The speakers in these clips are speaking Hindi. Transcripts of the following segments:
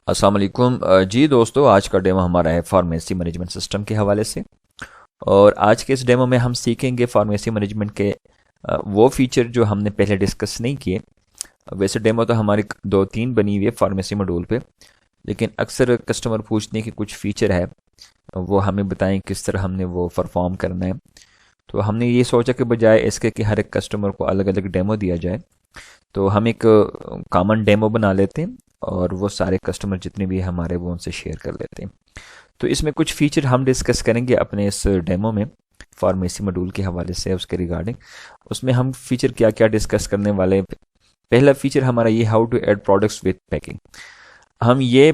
अस्सलाम वालेकुम। जी दोस्तों, आज का डेमो हमारा है फार्मेसी मैनेजमेंट सिस्टम के हवाले से। और आज के इस डेमो में हम सीखेंगे फार्मेसी मैनेजमेंट के वो फीचर जो हमने पहले डिस्कस नहीं किए। वैसे डेमो तो हमारी दो तीन बनी हुई है फार्मेसी मॉड्यूल पे, लेकिन अक्सर कस्टमर पूछते हैं कि कुछ फीचर है वो हमें बताएं किस तरह हमने वो परफॉर्म करना है। तो हमने ये सोचा कि बजाय इसके कि हर एक कस्टमर को अलग अलग डेमो दिया जाए, तो हम एक कॉमन डेमो बना लेते हैं और वो सारे कस्टमर जितने भी हैं हमारे वो उनसे शेयर कर लेते हैं। तो इसमें कुछ फीचर हम डिस्कस करेंगे अपने इस डेमो में फार्मेसी मॉड्यूल के हवाले से उसके रिगार्डिंग। उसमें हम फीचर क्या क्या डिस्कस करने वाले हैं। पहला फीचर हमारा ये how to add products with packing. हम ये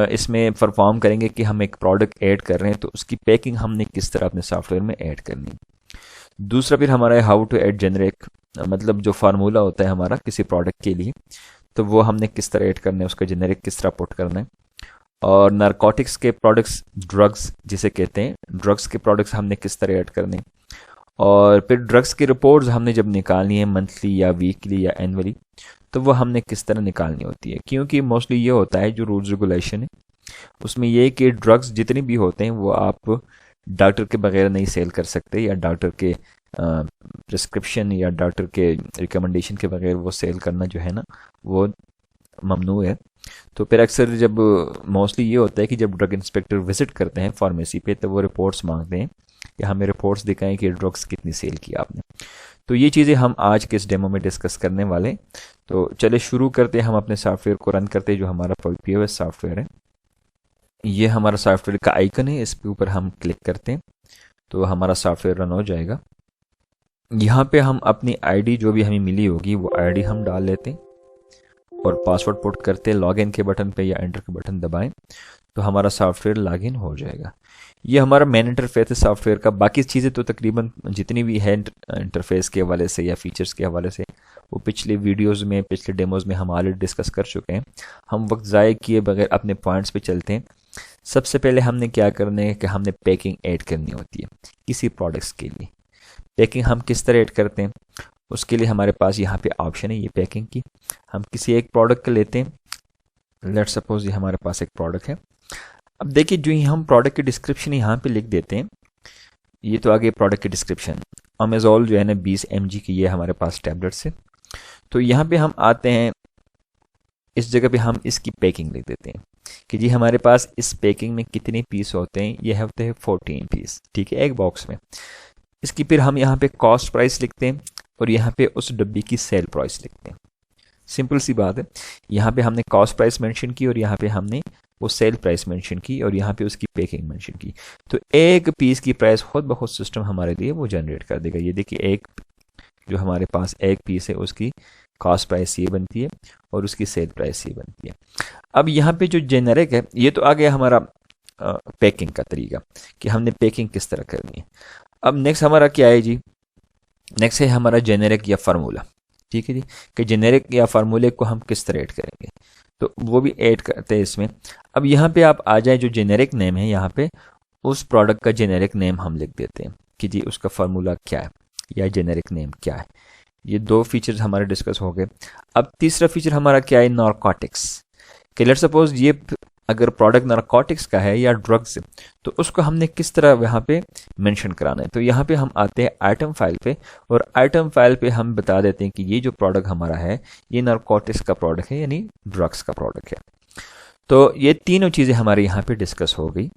इसमें परफॉर्म करेंगे कि हम एक प्रोडक्ट ऐड कर रहे हैं तो उसकी पैकिंग हमने किस तरह अपने सॉफ्टवेयर में ऐड करनी है। दूसरा फिर हमारा है हाउ टू ऐड जेनरिक, मतलब जो फार्मूला होता है हमारा किसी प्रोडक्ट के लिए, तो वो हमने किस तरह ऐड करना है, उसका जेनेरिक किस तरह पुट करना है। और नारकोटिक्स के प्रोडक्ट्स, ड्रग्स जिसे कहते हैं, ड्रग्स के प्रोडक्ट्स हमने किस तरह ऐड करने हैं। और फिर ड्रग्स की रिपोर्ट्स हमने जब निकालनी है मंथली या वीकली या एनुअली, तो वो हमने किस तरह निकालनी होती है। क्योंकि मोस्टली ये होता है जो रूल्स रेगुलेशन है उसमें ये कि ड्रग्स जितने भी होते हैं वो आप डॉक्टर के बगैर नहीं सेल कर सकते, या डॉक्टर के प्रिस्क्रिप्शन या डॉक्टर के रिकमेंडेशन के बगैर वो सेल करना जो है ना, वो ममनू है। तो फिर अक्सर जब मोस्टली ये होता है कि जब ड्रग इंस्पेक्टर विजिट करते हैं फार्मेसी पे तो वो रिपोर्ट्स मांगते हैं कि हमें रिपोर्ट्स दिखाएं कि ड्रग्स कितनी सेल की आपने। तो ये चीज़ें हम आज के इस डेमो में डिस्कस करने वाले हैं। तो चले शुरू करते हैं, हम अपने सॉफ्टवेयर को रन करते हैं जो हमारा POS सॉफ्टवेयर है। ये हमारा सॉफ्टवेयर का आइकन है, इसके ऊपर हम क्लिक करते हैं तो हमारा सॉफ्टवेयर रन हो जाएगा। यहाँ पे हम अपनी आईडी जो भी हमें मिली होगी वो आईडी हम डाल लेते हैं और पासवर्ड पुट करते हैं। लॉगिन के बटन पे या एंटर के बटन दबाएं तो हमारा सॉफ्टवेयर लॉगिन हो जाएगा। ये हमारा मेन इंटरफेस है सॉफ्टवेयर का। बाकी चीज़ें तो तकरीबन जितनी भी है इंटरफेस के हवाले से या फीचर्स के हवाले से वो पिछले वीडियोस में, पिछले डेमोज में हम ऑलरेडी डिस्कस कर चुके हैं। हम वक्त ज़ाय किए बगैर अपने पॉइंट्स पे चलते हैं। सबसे पहले हमने क्या करना है कि हमने पैकिंग ऐड करनी होती है किसी प्रोडक्ट्स के लिए। पैकिंग हम किस तरह ऐड करते हैं, उसके लिए हमारे पास यहाँ पे ऑप्शन है ये पैकिंग की। हम किसी एक प्रोडक्ट का लेते हैं। लेट सपोज ये हमारे पास एक प्रोडक्ट है। अब देखिए जो ही हम प्रोडक्ट की डिस्क्रिप्शन यहाँ पे लिख देते हैं, ये तो आगे प्रोडक्ट की डिस्क्रिप्शन। अमेजोल जो है ना 20 mg की ये हमारे पास टैबलेट्स है। तो यहाँ पे हम आते हैं, इस जगह पे हम इसकी पैकिंग लिख देते हैं कि जी हमारे पास इस पैकिंग में कितने पीस होते हैं। ये होते हैं 14 पीस, ठीक है, एक बॉक्स में। इसकी फिर हम यहाँ पे कॉस्ट प्राइस लिखते हैं और यहाँ पे उस डब्बी की सेल प्राइस लिखते हैं। सिंपल सी बात है। यहाँ पे हमने कॉस्ट प्राइस मेंशन की और यहाँ पे हमने वो सेल प्राइस मेंशन की और यहाँ पे उसकी पैकिंग मेंशन की। तो एक पीस की प्राइस खुद ब खुद सिस्टम हमारे लिए वो जनरेट कर देगा। ये देखिए एक जो हमारे पास एक पीस है उसकी कॉस्ट प्राइस ये बनती है और उसकी सेल प्राइस ये बनती है। अब यहाँ पे जो जेनरिक है ये तो आ गया हमारा पैकिंग का तरीका कि हमने पैकिंग किस तरह करनी है। अब नेक्स्ट हमारा क्या है जी, नेक्स्ट है हमारा जेनेरिक या फार्मूला। ठीक है जी, कि जेनेरिक या फार्मूले को हम किस तरह ऐड करेंगे, तो वो भी ऐड करते हैं इसमें। अब यहाँ पे आप आ जाए, जो जेनेरिक नेम है यहाँ पे उस प्रोडक्ट का जेनेरिक नेम हम लिख देते हैं कि जी उसका फार्मूला क्या है या जेनेरिक नेम क्या है। ये दो फीचर्स हमारे डिस्कस हो गए। अब तीसरा फीचर हमारा क्या है, नारकोटिक्स। कि लेट्स सपोज ये अगर प्रोडक्ट नारकोटिक्स का है या ड्रग्स है तो उसको हमने किस तरह यहाँ पे मेंशन कराना है। तो यहाँ पे हम आते हैं आइटम फाइल पे और आइटम फाइल पे हम बता देते हैं कि ये जो प्रोडक्ट हमारा है ये नारकोटिक्स का प्रोडक्ट है, यानी ड्रग्स का प्रोडक्ट है। तो ये तीनों चीज़ें हमारे यहाँ पे डिस्कस हो गई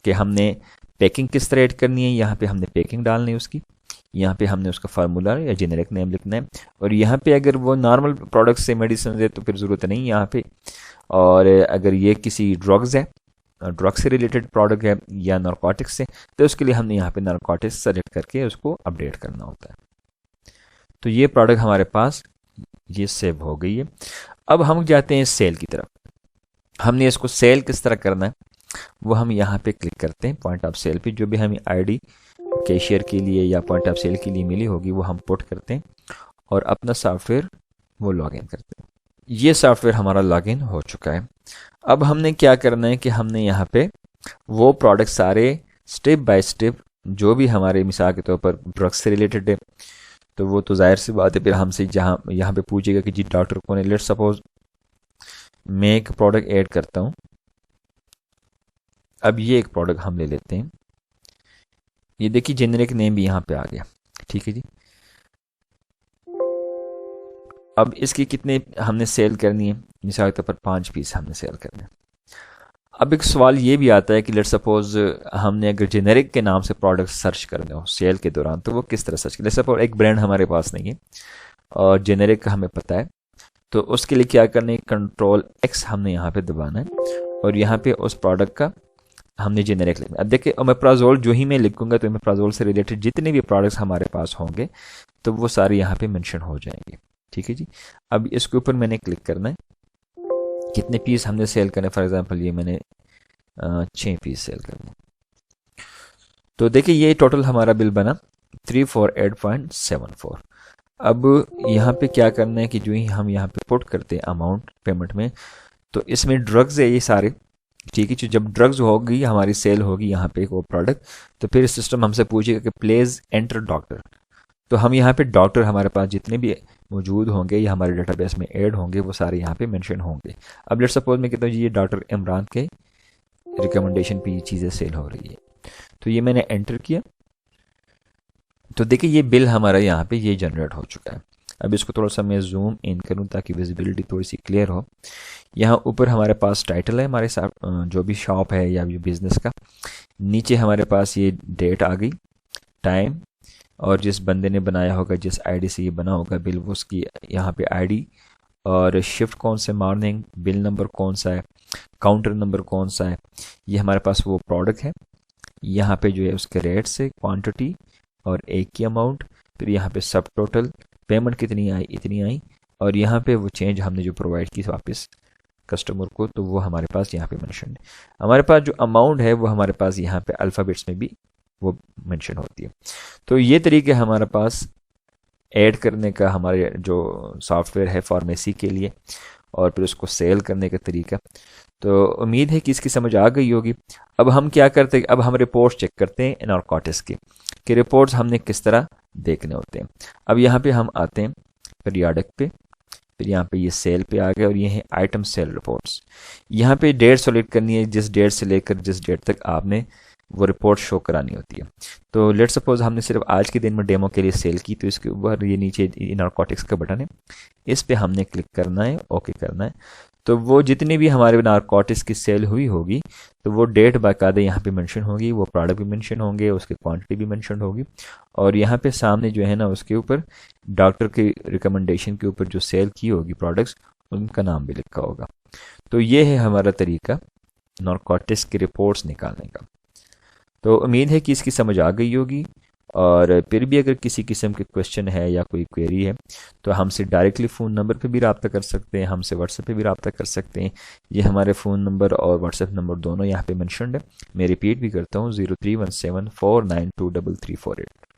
कि हमने पैकिंग किस तरह ऐड करनी है। यहाँ पे हमने पैकिंग डालनी है उसकी, यहाँ पे हमने उसका फार्मूला या जेनेरिक नेम लिखना है। और यहाँ पे अगर वो नॉर्मल प्रोडक्ट से मेडिसिन है तो फिर ज़रूरत नहीं यहाँ पे। और अगर ये किसी ड्रग्स है, ड्रग से रिलेटेड प्रोडक्ट है या नारकोटिक्स से, तो उसके लिए हमने यहाँ पे नारकोटिक्स सेलेक्ट करके उसको अपडेट करना होता है। तो ये प्रोडक्ट हमारे पास ये सेव हो गई है। अब हम जाते हैं सेल की तरफ। हमने इसको सेल किस तरह करना है वो हम यहाँ पे क्लिक करते हैं। पॉइंट ऑफ सेल पे जो भी हमें आईडी कैशियर के लिए या पॉइंट ऑफ सेल के लिए मिली होगी वो हम पुट करते हैं और अपना सॉफ्टवेयर वो लॉगिन करते हैं। ये सॉफ्टवेयर हमारा लॉगिन हो चुका है। अब हमने क्या करना है कि हमने यहाँ पे वो प्रोडक्ट सारे स्टेप बाय स्टेप जो भी हमारे मिसाल के तौर पर ड्रग्स से रिलेटेड है तो वो तो जाहिर सी बात है फिर हमसे जहाँ यहाँ पे पूछेगा कि जी डॉक्टर कौन है। लेट्स सपोज मैं एक प्रोडक्ट ऐड करता हूँ। अब ये एक प्रोडक्ट हम ले लेते हैं। ये देखिए जेनेरिक नेम भी यहाँ पे आ गया, ठीक है जी। अब इसकी कितने हमने सेल करनी है, मिसाल के तौर पर 5 पीस हमने सेल करने हैं। अब एक सवाल ये भी आता है कि लेट्स सपोज हमने अगर जेनेरिक के नाम से प्रोडक्ट सर्च करने हो सेल के दौरान, तो वो किस तरह सर्च करें। लेट्स सपोज एक ब्रांड हमारे पास नहीं है और जेनेरिक का हमें पता है, तो उसके लिए क्या करना है, Ctrl+X हमने यहाँ पे दबाना है और यहाँ पे उस प्रोडक्ट का हमने जेनेरिक लिखना। अब देखिए ओमेप्राजोल जो ही मैं लिखूंगा तो ओमेप्राजोल से रिलेटेड जितने भी प्रोडक्ट्स हमारे पास होंगे तो वो सारे यहाँ पे मेंशन हो जाएंगे, ठीक है जी। अब इसके ऊपर मैंने क्लिक करना है, कितने पीस हमने सेल करने, फॉर एग्जांपल ये मैंने 6 पीस सेल करने। तो देखिए ये टोटल हमारा बिल बना 348.74। अब यहाँ पे क्या करना है कि जो ही हम यहाँ पे पुट करते हैं अमाउंट पेमेंट में, तो इसमें ड्रग्स है ये सारे, ठीक है। जब ड्रग्स होगी हमारी सेल होगी यहाँ पे वो प्रोडक्ट, तो फिर सिस्टम हमसे पूछेगा कि प्लीज एंटर डॉक्टर। तो हम यहाँ पे डॉक्टर हमारे पास जितने भी मौजूद होंगे या हमारे डेटाबेस में ऐड होंगे वो सारे यहाँ पे मेंशन होंगे। अब लेट्स सपोज मैं कहता हूँ ये डॉक्टर इमरान के रिकमेंडेशन पे ये चीज़ें सेल हो रही है, तो ये मैंने एंटर किया। तो देखिए ये बिल हमारा यहाँ पे ये जनरेट हो चुका है। अब इसको थोड़ा सा मैं जूम इन करूँ ताकि विजिबिलिटी थोड़ी सी क्लियर हो। यहाँ ऊपर हमारे पास टाइटल है हमारे साथ जो भी शॉप है या बिजनेस का, नीचे हमारे पास ये डेट आ गई, टाइम, और जिस बंदे ने बनाया होगा, जिस आईडी से ये बना होगा बिल, वो उसकी यहाँ पे आईडी, और शिफ्ट कौन से मॉर्निंग, बिल नंबर कौन सा है, काउंटर नंबर कौन सा है, ये हमारे पास वो प्रोडक्ट है। यहाँ पे जो है उसके रेट से क्वांटिटी और एक की अमाउंट, फिर यहाँ पे सब टोटल, पेमेंट कितनी आई, इतनी आई, और यहाँ पे वो चेंज हमने जो प्रोवाइड की वापस कस्टमर को, तो वो हमारे पास यहाँ पे मेंशन है। हमारे पास जो अमाउंट है वो हमारे पास यहाँ पे अल्फ़ाबेट्स में भी वो मेंशन होती है। तो ये तरीके हमारे पास ऐड करने का हमारे जो सॉफ्टवेयर है फार्मेसी के लिए, और फिर उसको सेल करने का तरीका। तो उम्मीद है कि इसकी समझ आ गई होगी। अब हम क्या करते हैं, अब हम रिपोर्ट्स चेक करते हैं नारकोटिक्स की कि रिपोर्ट्स हमने किस तरह देखने होते हैं। अब यहाँ पे हम आते हैं पीरियाडिक पे, फिर यहाँ पे ये सेल पे आ गए और ये है आइटम सेल रिपोर्ट्स। यहाँ पे डेट सेलेक्ट करनी है, जिस डेट से लेकर जिस डेट तक आपने वो रिपोर्ट शो करानी होती है। तो लेट सपोज हमने सिर्फ आज के दिन में डेमो के लिए सेल की, तो इसके ऊपर ये नीचे नारकोटिक्स का बटन है, इस पे हमने क्लिक करना है, ओके करना है। तो वो जितनी भी हमारे नारकोटिक्स की सेल हुई होगी तो वो डेट बाकायदा यहाँ पे मेंशन होगी, वो प्रोडक्ट भी मेंशन होंगे, उसकी क्वांटिटी भी मेंशन होगी, और यहाँ पे सामने जो है ना उसके ऊपर डॉक्टर के रिकमेंडेशन के ऊपर जो सेल की होगी प्रोडक्ट्स, उनका नाम भी लिखा होगा। तो ये है हमारा तरीका नारकोटिक्स की रिपोर्ट्स निकालने का। तो उम्मीद है कि इसकी समझ आ गई होगी, और फिर भी अगर किसी किस्म के क्वेश्चन है या कोई क्वेरी है तो हमसे डायरेक्टली फ़ोन नंबर पे भी रब्ता कर सकते हैं, हमसे व्हाट्सएप पे भी रब्ता कर सकते हैं। ये हमारे फ़ोन नंबर और व्हाट्सएप नंबर दोनों यहाँ पे मेंशन्ड है। मैं रिपीट भी करता हूँ 031749233348।